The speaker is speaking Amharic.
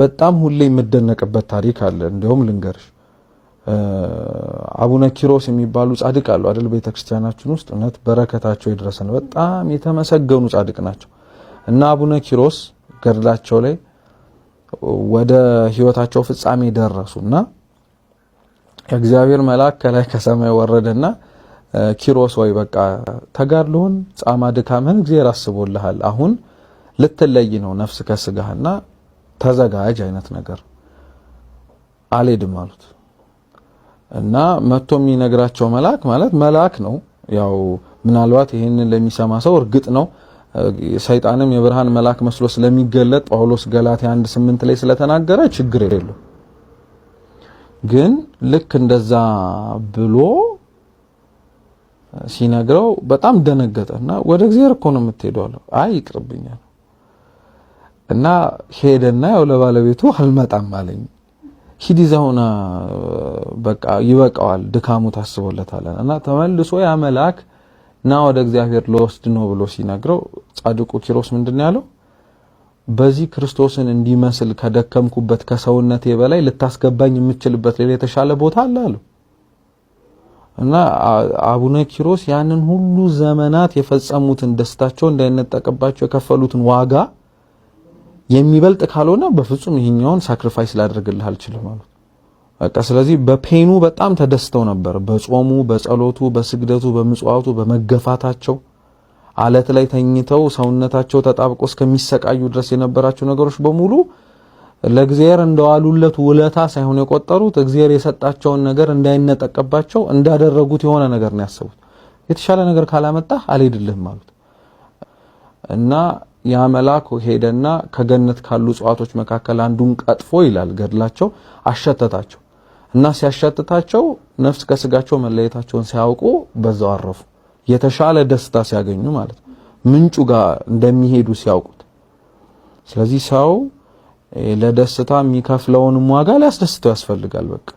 በጣም ሁሌ የምደነቅበት ታሪክ አለ። እንደውም ልንገርሽ አቡነ ኪሮስ የሚባሉ ጻድቅ አሉ አይደል? ቤተክርስቲያናችን ውስጥ እውነት በረከታቸው ይድረሰን። በጣም የተመሰገኑ ጻድቅ ናቸው። እና አቡነ ኪሮስ ገድላቸው ላይ ወደ ህይወታቸው ፍጻሜ ደረሱና የእግዚአብሔር መልአክ ከላይ ከሰማይ ወረደና ኪሮስ ወይ በቃ ተጋድሎን ጻማ ድካምህን እግዚአብሔር አስቦልሃል፣ አሁን ልትለይ ነው ነፍስ ከስጋህና ተዘጋጅ አይነት ነገር አልሄድም አሉት። እና መጥቶ የሚነግራቸው መልአክ ማለት መልአክ ነው። ያው ምናልባት ይሄንን ለሚሰማ ሰው እርግጥ ነው ሰይጣንም የብርሃን መልአክ መስሎ ስለሚገለጥ ጳውሎስ ገላትያ 1:8 ላይ ስለተናገረ ችግር የለው። ግን ልክ እንደዛ ብሎ ሲነግረው በጣም ደነገጠና ወደ እግዚአብሔር እኮ ነው የምትሄደው አለው። አይ ይቅርብኛል። እና ሄደና ያው ለባለቤቱ አልመጣም አለኝ። ሂዲዛውና በቃ ይበቃዋል ድካሙ ታስቦለታል። እና ተመልሶ ያ መልአክ ና ወደ እግዚአብሔር ለወስድ ነው ብሎ ሲነግረው ጻድቁ ኪሮስ ምንድነው ያለው? በዚህ ክርስቶስን እንዲመስል ከደከምኩበት ከሰውነቴ በላይ ልታስገባኝ የምትችልበት ሌላ የተሻለ ቦታ አለ አለው። እና አቡነ ኪሮስ ያንን ሁሉ ዘመናት የፈጸሙትን ደስታቸው እንዳይነጠቅባቸው የከፈሉትን ዋጋ የሚበልጥ ካልሆነ በፍጹም ይሄኛውን ሳክሪፋይስ ላደርግልህ አልችልም ማለት በቃ። ስለዚህ በፔኑ በጣም ተደስተው ነበር። በጾሙ፣ በጸሎቱ፣ በስግደቱ፣ በምጽዋቱ፣ በመገፋታቸው አለት ላይ ተኝተው ሰውነታቸው ተጣብቆ እስከሚሰቃዩ ድረስ የነበራቸው ነገሮች በሙሉ ለእግዚአብሔር እንደዋሉለት ውለታ ሳይሆን የቆጠሩት እግዚአብሔር የሰጣቸውን ነገር እንዳይነጠቅባቸው እንዳደረጉት የሆነ ነገር ነው ያሰቡት። የተሻለ ነገር ካላመጣህ አልሄድልህም ማለት እና ያ መልአክ ሄደና ከገነት ካሉ እጽዋቶች መካከል አንዱን ቀጥፎ ይላል ገድላቸው አሸተታቸው። እና ሲያሸትታቸው ነፍስ ከስጋቸው መለየታቸውን ሲያውቁ በዛው አረፉ። የተሻለ ደስታ ሲያገኙ ማለት ነው፣ ምንጩ ጋር እንደሚሄዱ ሲያውቁት። ስለዚህ ሰው ለደስታ የሚከፍለውን ዋጋ ሊያስደስተው ያስፈልጋል በቃ።